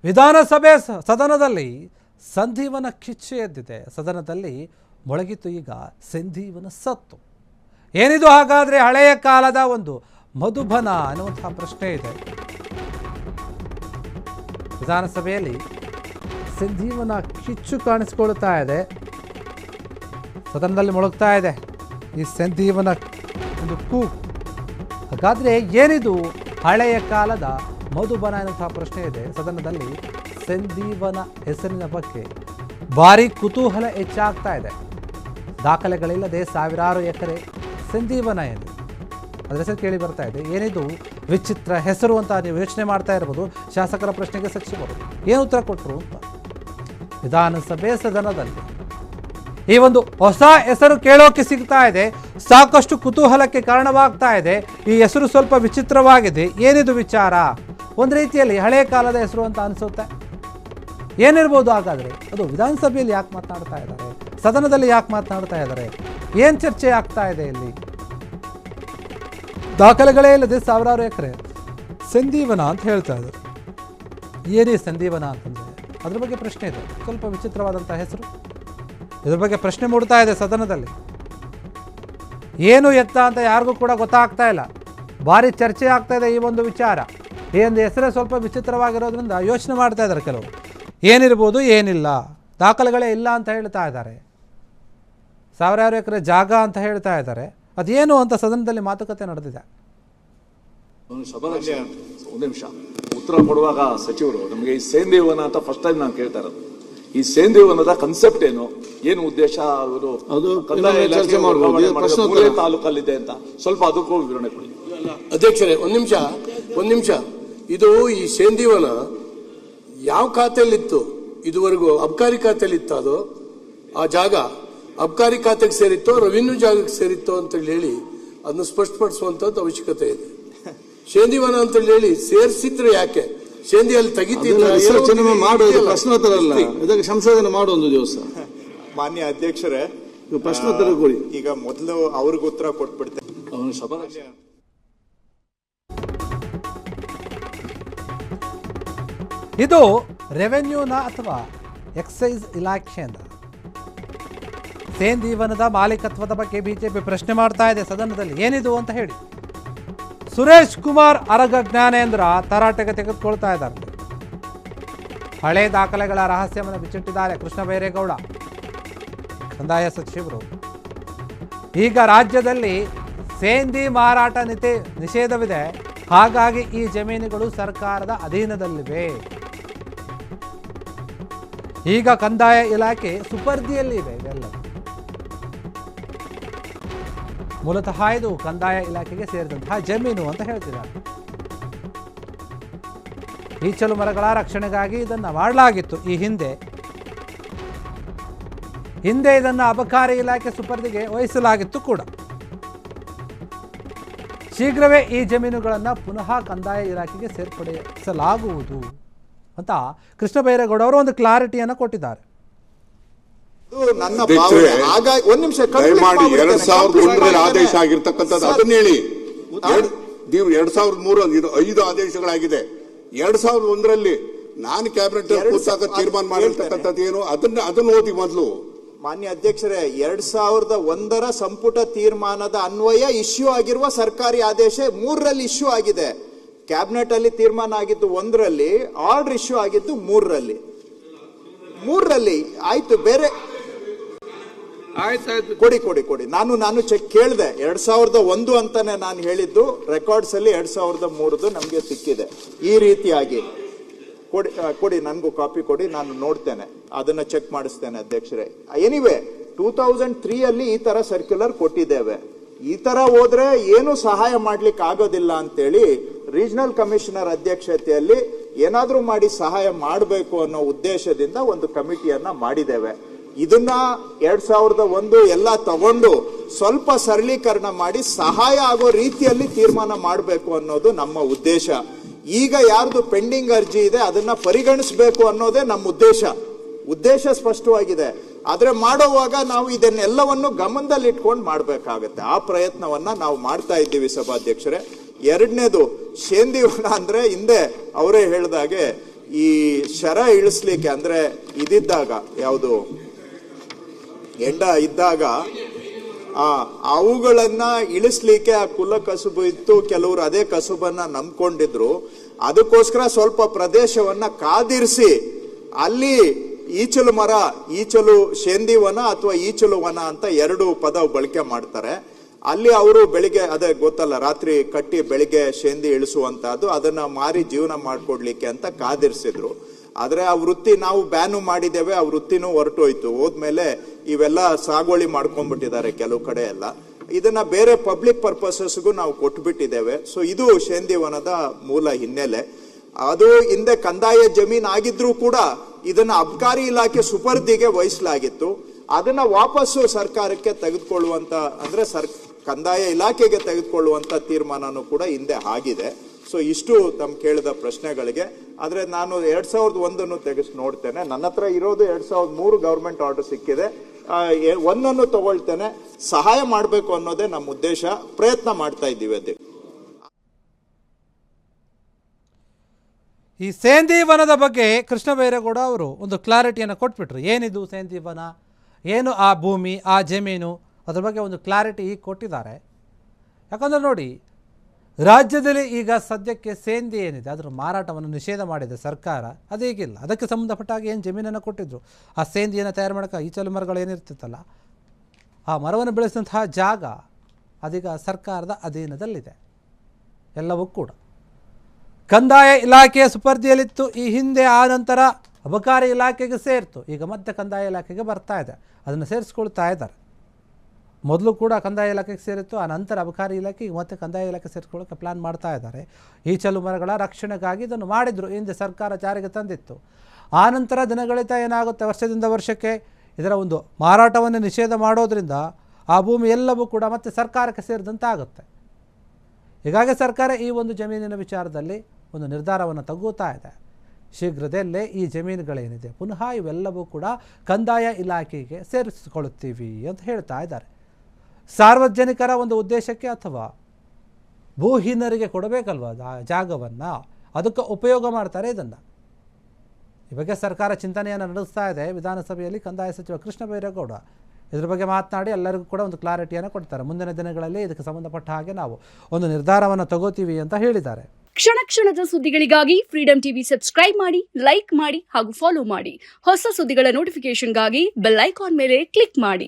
ವಿಧಾನಸಭೆ ಸದನದಲ್ಲಿ ಸಂಧೀವನ ಕಿಚ್ಚು ಎದ್ದಿದೆ. ಸದನದಲ್ಲಿ ಮೊಳಗಿತು ಈಗ ಸಂಧೀವನ ಸತ್ತು. ಏನಿದು ಹಾಗಾದರೆ? ಹಳೆಯ ಕಾಲದ ಒಂದು ಮಧುಬನ ಅನ್ನುವಂತಹ ಪ್ರಶ್ನೆ ಇದೆ. ವಿಧಾನಸಭೆಯಲ್ಲಿ ಸಂಧೀವನ ಕಿಚ್ಚು ಕಾಣಿಸಿಕೊಳ್ತಾ ಇದೆ, ಸದನದಲ್ಲಿ ಮೊಳಗ್ತಾ ಇದೆ ಈ ಸಂಧೀವನ ಒಂದು ಕೂಗು. ಹಾಗಾದರೆ ಏನಿದು ಹಳೆಯ ಕಾಲದ ಮಧುಬನ ಎನ್ನುವಂತಹ ಪ್ರಶ್ನೆ ಇದೆ. ಸದನದಲ್ಲಿ ಸಂಧೀವನ ಹೆಸರಿನ ಬಗ್ಗೆ ಭಾರಿ ಕುತೂಹಲ ಹೆಚ್ಚಾಗ್ತಾ ಇದೆ. ದಾಖಲೆಗಳಿಲ್ಲದೆ ಸಾವಿರಾರು ಎಕರೆ ಸಂಧೀವನ ಎಂದು ಅದರ ಹೆಸರು ಕೇಳಿ ಬರ್ತಾ ಇದೆ. ಏನಿದು ವಿಚಿತ್ರ ಹೆಸರು ಅಂತ ನೀವು ಯೋಚನೆ ಮಾಡ್ತಾ ಇರ್ಬೋದು. ಶಾಸಕರ ಪ್ರಶ್ನೆಗೆ ಸಚಿವರು ಏನು ಉತ್ತರ ಕೊಟ್ಟರು ಅಂತ ವಿಧಾನಸಭೆ ಸದನದಲ್ಲಿ ಈ ಒಂದು ಹೊಸ ಹೆಸರು ಕೇಳೋಕೆ ಸಿಗ್ತಾ ಇದೆ. ಸಾಕಷ್ಟು ಕುತೂಹಲಕ್ಕೆ ಕಾರಣವಾಗ್ತಾ ಇದೆ. ಈ ಹೆಸರು ಸ್ವಲ್ಪ ವಿಚಿತ್ರವಾಗಿದೆ. ಏನಿದು ವಿಚಾರ? ಒಂದು ರೀತಿಯಲ್ಲಿ ಹಳೆಯ ಕಾಲದ ಹೆಸರು ಅಂತ ಅನಿಸುತ್ತೆ. ಏನಿರ್ಬೋದು ಹಾಗಾದರೆ? ಅದು ವಿಧಾನಸಭೆಯಲ್ಲಿ ಯಾಕೆ ಮಾತನಾಡ್ತಾ ಇದ್ದಾರೆ? ಸದನದಲ್ಲಿ ಯಾಕೆ ಮಾತನಾಡ್ತಾ ಇದ್ದಾರೆ? ಏನು ಚರ್ಚೆ ಆಗ್ತಾ ಇದೆ ಇಲ್ಲಿ? ದಾಖಲೆಗಳೇ ಇಲ್ಲದೆ ಸಾವಿರಾರು ಎಕರೆ ಸಂಧೀವನ ಅಂತ ಹೇಳ್ತಾ ಇದ್ದಾರೆ. ಏನೇ ಸಂಧೀವನ ಅಂತಂದರೆ ಅದ್ರ ಬಗ್ಗೆ ಪ್ರಶ್ನೆ ಇದೆ. ಸ್ವಲ್ಪ ವಿಚಿತ್ರವಾದಂಥ ಹೆಸರು. ಇದ್ರ ಬಗ್ಗೆ ಪ್ರಶ್ನೆ ಮೂಡ್ತಾ ಇದೆ ಸದನದಲ್ಲಿ. ಏನು ಎತ್ತ ಅಂತ ಯಾರಿಗೂ ಕೂಡ ಗೊತ್ತಾಗ್ತಾ ಇಲ್ಲ. ಭಾರಿ ಚರ್ಚೆ ಆಗ್ತಾ ಇದೆ ಈ ಒಂದು ವಿಚಾರ. ಈ ಒಂದು ಹೆಸರೇ ಸ್ವಲ್ಪ ವಿಚಿತ್ರವಾಗಿರೋದ್ರಿಂದ ಯೋಚನೆ ಮಾಡ್ತಾ ಇದ್ದಾರೆ ಕೆಲವರು. ಏನಿರ್ಬೋದು ಏನಿಲ್ಲ, ದಾಖಲೆಗಳೇ ಇಲ್ಲ ಅಂತ ಹೇಳ್ತಾ ಇದ್ದಾರೆ. ಸಾವಿರಾರು ಎಕರೆ ಜಾಗ ಅಂತ ಹೇಳ್ತಾ ಇದ್ದಾರೆ. ಅದೇನು ಅಂತ ಸದನದಲ್ಲಿ ಮಾತುಕತೆ ನಡೆದಿದೆ. ಒಂದು ನಿಮಿಷ ಉತ್ತರ ಕೊಡುವಾಗ ಸಚಿವರು ನಮಗೆ ಈ ಸಂಧೀವನ ಅಂತ ಫಸ್ಟ್ ಟೈಮ್ ನಾನು ಕೇಳ್ತಾ ಇರೋದು. ಈ ಸಂಧೀವನದ ಕನ್ಸೆಪ್ಟ್ ಏನು, ಏನು ಉದ್ದೇಶ, ಅವರು ತಾಲೂಕಲ್ಲಿದೆ ಅಂತ ಸ್ವಲ್ಪ ಅದಕ್ಕೂ ವಿವರಣೆ ಕೊಡಿ. ಅಧ್ಯಕ್ಷರೇ, ಒಂದ್ ನಿಮಿಷ. ಇದು ಈ ಸಂಧೀವನ ಯಾವ ಖಾತೆಯಲ್ಲಿತ್ತು ಇದುವರೆಗೂ? ಅಬ್ಕಾರಿ ಖಾತೆಯಲ್ಲಿತ್ತು ಅದು. ಆ ಜಾಗ ಅಬ್ಕಾರಿ ಖಾತೆಗೆ ಸೇರಿತ್ತೋ ರೆವಿನ್ಯೂ ಜಾಗಕ್ಕೆ ಸೇರಿತ್ತೋ ಅಂತ ಹೇಳಿ ಅದನ್ನು ಸ್ಪಷ್ಟಪಡಿಸುವಂತದ್ದು ಅವಶ್ಯಕತೆ ಇದೆ. ಸಂಧೀವನ ಅಂತ ಹೇಳಿ ಸೇರಿಸಿದ್ರೆ ಯಾಕೆ ಸಂಧಿಯಲ್ಲಿ ತೆಗಿತಿದ್ರು ಮಾಡೋದು ಪ್ರಶ್ನೋತ್ತರ ಅಲ್ಲ, ಇದಕ್ಕೆ ಸಂಶೋಧನೆ ಮಾಡೋ ಒಂದು ದಿವಸ. ಮಾನ್ಯ ಅಧ್ಯಕ್ಷರೇ, ಪ್ರಶ್ನೋತ್ತರ ಕೊಡಿ. ಈಗ ಮೊದಲು ಅವ್ರಿಗೆ ಉತ್ತರ ಕೊಟ್ಬಿಡ್ತೇನೆ. ಇದು ರೆವೆನ್ಯೂನ ಅಥವಾ ಎಕ್ಸೈಸ್ ಇಲಾಖೆಯಿಂದ ಸಂಧೀವನದ ಮಾಲೀಕತ್ವದ ಬಗ್ಗೆ ಬಿಜೆಪಿ ಪ್ರಶ್ನೆ ಮಾಡ್ತಾ ಇದೆ ಸದನದಲ್ಲಿ. ಏನಿದು ಅಂತ ಹೇಳಿ ಸುರೇಶ್ ಕುಮಾರ್ ಅರಗ ಜ್ಞಾನೇಂದ್ರ ತರಾಟೆಗೆ ತೆಗೆದುಕೊಳ್ತಾ ಇದ್ದಾರೆ. ಹಳೆ ದಾಖಲೆಗಳ ರಹಸ್ಯವನ್ನು ಬಿಚ್ಚಿಟ್ಟಿದ್ದಾರೆ ಕೃಷ್ಣ ಬೈರೇಗೌಡ, ಕಂದಾಯ ಸಚಿವರು. ಈಗ ರಾಜ್ಯದಲ್ಲಿ ಸೇಂದಿ ಮಾರಾಟ ನಿಷೇಧವಿದೆ. ಹಾಗಾಗಿ ಈ ಜಮೀನುಗಳು ಸರ್ಕಾರದ ಅಧೀನದಲ್ಲಿವೆ. ಈಗ ಕಂದಾಯ ಇಲಾಖೆ ಸುಪರ್ದಿಯಲ್ಲಿ ಇದೆ. ಇವೆಲ್ಲ ಮೂಲತಃ ಇದು ಕಂದಾಯ ಇಲಾಖೆಗೆ ಸೇರಿದಂತಹ ಜಮೀನು ಅಂತ ಹೇಳ್ತಿದ್ದಾರೆ. ಈಚಲು ಮರಗಳ ರಕ್ಷಣೆಗಾಗಿ ಇದನ್ನು ಮಾಡಲಾಗಿತ್ತು. ಈ ಹಿಂದೆ ಇದನ್ನು ಅಬಕಾರಿ ಇಲಾಖೆ ಸುಪರ್ದಿಗೆ ವಹಿಸಲಾಗಿತ್ತು ಕೂಡ. ಶೀಘ್ರವೇ ಈ ಜಮೀನುಗಳನ್ನು ಪುನಃ ಕಂದಾಯ ಇಲಾಖೆಗೆ ಸೇರ್ಪಡಿಸಲಾಗುವುದು ಅಂತ ಕೃಷ್ಣ ಬೈರೇಗೌಡ ಅವರು ಒಂದು ಕ್ಲಾರಿಟಿಯನ್ನು ಕೊಟ್ಟಿದ್ದಾರೆ. ನನ್ನ ಒಂದ್ ನಿಮಿಷ ದಯಮಾಡಿ 2001ರಲ್ಲಿ ಆದೇಶ ಆಗಿರ್ತಕ್ಕಂಥದ್ದು ಅದನ್ನ ಹೇಳಿ. 2003 5 ಆದೇಶಗಳಾಗಿದೆ. 2001ರಲ್ಲಿ ನಾನು ಕ್ಯಾಬಿನೆಟ್ ಕೂತಾಗ ತೀರ್ಮಾನ ಮಾಡಿರ್ತಕ್ಕಂಥದ್ದು ಏನು ಅದನ್ನ ಓದಿ ಮೊದಲು. ಮಾನ್ಯ ಅಧ್ಯಕ್ಷರೇ, 2001ರ ಸಂಪುಟ ತೀರ್ಮಾನದ ಅನ್ವಯ ಇಶ್ಯೂ ಆಗಿರುವ ಸರ್ಕಾರಿ ಆದೇಶ 3ರಲ್ಲಿ ಇಶ್ಯೂ ಆಗಿದೆ. ಕ್ಯಾಬಿನೆಟ್ ಅಲ್ಲಿ ತೀರ್ಮಾನ ಆಗಿದ್ದು 1ರಲ್ಲಿ, ಆರ್ಡರ್ ಇಶ್ಯೂ ಆಗಿದ್ದು 3ರಲ್ಲಿ. ಆಯ್ತು, ಬೇರೆ ಕೊಡಿ. ನಾನು ಚೆಕ್ ಕೇಳಿದೆ. 2001 ಅಂತಾನೆ ನಾನು ಹೇಳಿದ್ದು. ರೆಕಾರ್ಡ್ಸ್ ಅಲ್ಲಿ 2003 ನಮ್ಗೆ ಸಿಕ್ಕಿದೆ. ಈ ರೀತಿಯಾಗಿ ಕೊಡಿ, ನನ್ಗೂ ಕಾಪಿ ಕೊಡಿ, ನಾನು ನೋಡ್ತೇನೆ, ಅದನ್ನ ಚೆಕ್ ಮಾಡಿಸ್ತೇನೆ ಅಧ್ಯಕ್ಷರೇ. ಎನಿವೆ 2003 ಅಲ್ಲಿ ಈ ತರ ಸರ್ಕ್ಯುಲರ್ ಕೊಟ್ಟಿದ್ದೇವೆ. ಈ ತರ ಹೋದ್ರೆ ಏನು ಸಹಾಯ ಮಾಡ್ಲಿಕ್ಕೆ ಆಗೋದಿಲ್ಲ ಅಂತೇಳಿ ರೀಜನಲ್ ಕಮಿಷನರ್ ಅಧ್ಯಕ್ಷತೆಯಲ್ಲಿ ಏನಾದ್ರೂ ಮಾಡಿ ಸಹಾಯ ಮಾಡಬೇಕು ಅನ್ನೋ ಉದ್ದೇಶದಿಂದ ಒಂದು ಕಮಿಟಿಯನ್ನ ಮಾಡಿದ್ದೇವೆ. ಇದನ್ನ 2001 ಎಲ್ಲ ತಗೊಂಡು ಸ್ವಲ್ಪ ಸರಳೀಕರಣ ಮಾಡಿ ಸಹಾಯ ಆಗೋ ರೀತಿಯಲ್ಲಿ ತೀರ್ಮಾನ ಮಾಡಬೇಕು ಅನ್ನೋದು ನಮ್ಮ ಉದ್ದೇಶ. ಈಗ ಯಾರ್ದು ಪೆಂಡಿಂಗ್ ಅರ್ಜಿ ಇದೆ ಅದನ್ನ ಪರಿಗಣಿಸಬೇಕು ಅನ್ನೋದೇ ನಮ್ಮ ಉದ್ದೇಶ ಸ್ಪಷ್ಟವಾಗಿದೆ. ಆದ್ರೆ ಮಾಡೋವಾಗ ನಾವು ಇದನ್ನೆಲ್ಲವನ್ನು ಗಮನದಲ್ಲಿ ಇಟ್ಕೊಂಡು ಮಾಡ್ಬೇಕಾಗತ್ತೆ. ಆ ಪ್ರಯತ್ನವನ್ನ ನಾವು ಮಾಡ್ತಾ ಇದ್ದೀವಿ ಸಭಾಧ್ಯಕ್ಷರೇ. ಎರಡನೇದು, ಸಂಧೀವನ ಅಂದ್ರೆ ಹಿಂದೆ ಅವರೇ ಹೇಳಿದಾಗೆ ಈ ಶರ ಇಳಿಸ್ಲಿಕ್ಕೆ ಅಂದ್ರೆ ಇದಿದ್ದಾಗ ಯಾವುದು ಎಂಡ ಇದ್ದಾಗ ಅವುಗಳನ್ನ ಇಳಿಸ್ಲಿಕ್ಕೆ ಆ ಕುಲ ಕಸುಬು ಇತ್ತು, ಕೆಲವರು ಅದೇ ಕಸುಬನ್ನ ನಂಬ್ಕೊಂಡಿದ್ರು. ಅದಕ್ಕೋಸ್ಕರ ಸ್ವಲ್ಪ ಪ್ರದೇಶವನ್ನ ಕಾದಿರಿಸಿ ಅಲ್ಲಿ ಈಚಲು ಮರ, ಈಚಲು ಶೇಂದಿವನ ಅಥವಾ ಈಚಲು ವನ ಅಂತ 2 ಪದ ಬಳಕೆ ಮಾಡ್ತಾರೆ. ಅಲ್ಲಿ ಅವರು ಬೆಳಿಗ್ಗೆ ಅದೇ ಗೊತ್ತಲ್ಲ, ರಾತ್ರಿ ಕಟ್ಟಿ ಬೆಳಿಗ್ಗೆ ಶೇಂದಿ ಇಳಿಸುವಂತಹದ್ದು, ಅದನ್ನ ಮಾರಿ ಜೀವನ ಮಾಡ್ಕೊಡ್ಲಿಕ್ಕೆ ಅಂತ ಕಾದಿರಿಸಿದ್ರು. ಆದ್ರೆ ಆ ವೃತ್ತಿ ನಾವು ಬ್ಯಾನು ಮಾಡಿದ್ದೇವೆ, ಆ ವೃತ್ತಿನೂ ಹೊರಟೋಯ್ತು. ಹೋದ್ಮೇಲೆ ಇವೆಲ್ಲ ಸಾಗುವಳಿ ಮಾಡ್ಕೊಂಡ್ಬಿಟ್ಟಿದ್ದಾರೆ ಕೆಲವು ಕಡೆ ಎಲ್ಲ. ಇದನ್ನ ಬೇರೆ ಪಬ್ಲಿಕ್ ಪರ್ಪಸಸ್ಗೂ ನಾವು ಕೊಟ್ಬಿಟ್ಟಿದ್ದೇವೆ. ಸೊ ಇದು ಶೇಂದಿವನದ ಮೂಲ ಹಿನ್ನೆಲೆ. ಅದು ಹಿಂದೆ ಕಂದಾಯ ಜಮೀನ್ ಆಗಿದ್ರೂ ಕೂಡ ಇದನ್ನ ಅಬ್ಕಾರಿ ಇಲಾಖೆ ಸುಪರ್ದಿಗೆ ವಹಿಸಲಾಗಿತ್ತು. ಅದನ್ನ ವಾಪಸ್ಸು ಸರ್ಕಾರಕ್ಕೆ ತೆಗೆದುಕೊಳ್ಳುವಂತ ಅಂದ್ರೆ ಕಂದಾಯ ಇಲಾಖೆಗೆ ತೆಗೆದುಕೊಳ್ಳುವಂತ ತೀರ್ಮಾನನೂ ಕೂಡ ಹಿಂದೆ ಆಗಿದೆ. ಸೊ ಇಷ್ಟು ತಮ್ಮ ಕೇಳಿದ ಪ್ರಶ್ನೆಗಳಿಗೆ. ಆದ್ರೆ ನಾನು 2001 ತೆಗೆಸಿ ನೋಡ್ತೇನೆ. ನನ್ನ ಹತ್ರ ಇರೋದು 2003 ಗವರ್ಮೆಂಟ್ ಆರ್ಡರ್ ಸಿಕ್ಕಿದೆ. ಒಂದನ್ನು ತಗೊಳ್ತೇನೆ. ಸಹಾಯ ಮಾಡಬೇಕು ಅನ್ನೋದೇ ನಮ್ಮ ಉದ್ದೇಶ. ಪ್ರಯತ್ನ ಮಾಡ್ತಾ ಇದ್ದೀವಿ ಅಧ್ಯಕ್ಷ. ಈ ಸೇಂದಿವನದ ಬಗ್ಗೆ ಕೃಷ್ಣ ಬೈರೇಗೌಡ ಅವರು ಒಂದು ಕ್ಲಾರಿಟಿಯನ್ನು ಕೊಟ್ಬಿಟ್ರು. ಏನಿದು ಸೇಂದಿವನ, ಏನು ಆ ಭೂಮಿ, ಆ ಜಮೀನು, ಅದ್ರ ಬಗ್ಗೆ ಒಂದು ಕ್ಲಾರಿಟಿ ಕೊಟ್ಟಿದ್ದಾರೆ. ಯಾಕಂದರೆ ನೋಡಿ, ರಾಜ್ಯದಲ್ಲಿ ಈಗ ಸದ್ಯಕ್ಕೆ ಸೇಂದಿ ಏನಿದೆ ಅದರ ಮಾರಾಟವನ್ನು ನಿಷೇಧ ಮಾಡಿದೆ ಸರ್ಕಾರ. ಅದೇಗಿಲ್ಲ, ಅದಕ್ಕೆ ಸಂಬಂಧಪಟ್ಟಾಗ ಏನು ಜಮೀನನ್ನು ಕೊಟ್ಟಿದ್ರು, ಆ ಸೇಂದಿಯನ್ನು ತಯಾರು ಮಾಡೋಕ್ಕೆ ಈಚಲು ಮರಗಳು ಏನಿರ್ತಿತ್ತಲ್ಲ, ಆ ಮರವನ್ನು ಬೆಳೆಸಿದಂತಹ ಜಾಗ ಅದೀಗ ಸರ್ಕಾರದ ಅಧೀನದಲ್ಲಿದೆ. ಎಲ್ಲವೂ ಕೂಡ ಕಂದಾಯ ಇಲಾಖೆಯ ಸುಪರ್ದಿಯಲ್ಲಿತ್ತು ಈ ಹಿಂದೆ. ಆ ನಂತರ ಅಬಕಾರಿ ಇಲಾಖೆಗೆ ಸೇರಿತು. ಈಗ ಮತ್ತೆ ಕಂದಾಯ ಇಲಾಖೆಗೆ ಬರ್ತಾ ಇದೆ, ಅದನ್ನು ಸೇರಿಸ್ಕೊಳ್ತಾ ಇದ್ದಾರೆ. ಮೊದಲು ಕೂಡ ಕಂದಾಯ ಇಲಾಖೆಗೆ ಸೇರಿತ್ತು, ಆ ನಂತರ ಅಬಕಾರಿ ಇಲಾಖೆ, ಈಗ ಮತ್ತೆ ಕಂದಾಯ ಇಲಾಖೆ ಸೇರಿಸ್ಕೊಳ್ಳೋಕ್ಕೆ ಪ್ಲ್ಯಾನ್ ಮಾಡ್ತಾ ಇದ್ದಾರೆ. ಈಚಲು ಮರಗಳ ರಕ್ಷಣೆಗಾಗಿ ಇದನ್ನು ಮಾಡಿದರು, ಹಿಂದೆ ಸರ್ಕಾರ ಜಾರಿಗೆ ತಂದಿತ್ತು. ಆ ನಂತರ ದಿನಗಳಿತ ಏನಾಗುತ್ತೆ, ವರ್ಷದಿಂದ ವರ್ಷಕ್ಕೆ ಇದರ ಒಂದು ಮಾರಾಟವನ್ನು ನಿಷೇಧ ಮಾಡೋದ್ರಿಂದ ಆ ಭೂಮಿ ಎಲ್ಲವೂ ಕೂಡ ಮತ್ತೆ ಸರ್ಕಾರಕ್ಕೆ ಸೇರಿದಂತಾಗುತ್ತೆ. ಹೀಗಾಗಿ ಸರ್ಕಾರ ಈ ಒಂದು ಜಮೀನಿನ ವಿಚಾರದಲ್ಲಿ ಒಂದು ನಿರ್ಧಾರವನ್ನು ತಗೋತಾ ಇದೆ. ಶೀಘ್ರದಲ್ಲೇ ಈ ಜಮೀನುಗಳೇನಿದೆ ಪುನಃ ಇವೆಲ್ಲವೂ ಕೂಡ ಕಂದಾಯ ಇಲಾಖೆಗೆ ಸೇರಿಸಿಕೊಳ್ಳುತ್ತೀವಿ ಅಂತ ಹೇಳ್ತಾ ಇದ್ದಾರೆ. ಸಾರ್ವಜನಿಕರ ಒಂದು ಉದ್ದೇಶಕ್ಕೆ ಅಥವಾ ಭೂಹೀನರಿಗೆ ಕೊಡಬೇಕಲ್ವ ಜಾಗವನ್ನು, ಅದಕ್ಕೆ ಉಪಯೋಗ ಮಾಡ್ತಾರೆ ಇದನ್ನು. ಈ ಬಗ್ಗೆ ಸರ್ಕಾರ ಚಿಂತನೆಯನ್ನು ನಡೆಸ್ತಾ ಇದೆ. ವಿಧಾನಸಭೆಯಲ್ಲಿ ಕಂದಾಯ ಸಚಿವ ಕೃಷ್ಣ ಬೈರೇಗೌಡ ಇದ್ರ ಬಗ್ಗೆ ಮಾತನಾಡಿ ಎಲ್ಲರಿಗೂ ಕೂಡ ಒಂದು ಕ್ಲಾರಿಟಿಯನ್ನು ಕೊಡ್ತಾರೆ. ಮುಂದಿನ ದಿನಗಳಲ್ಲಿ ಇದಕ್ಕೆ ಸಂಬಂಧಪಟ್ಟ ಹಾಗೆ ನಾವು ಒಂದು ನಿರ್ಧಾರವನ್ನು ತಗೋತೀವಿ ಅಂತ ಹೇಳಿದ್ದಾರೆ. ಕ್ಷಣ ಕ್ಷಣದ ಸುದ್ದಿಗಳಿಗಾಗಿ ಫ್ರೀಡಂ ಟಿವಿ ಸಬ್ಸ್ಕ್ರೈಬ್ ಮಾಡಿ, ಲೈಕ್ ಮಾಡಿ ಹಾಗೂ ಫಾಲೋ ಮಾಡಿ. ಹೊಸ ಸುದ್ದಿಗಳ ನೋಟಿಫಿಕೇಶನ್ಗಾಗಿ ಬೆಲ್ ಐಕಾನ್ ಮೇಲೆ ಕ್ಲಿಕ್ ಮಾಡಿ.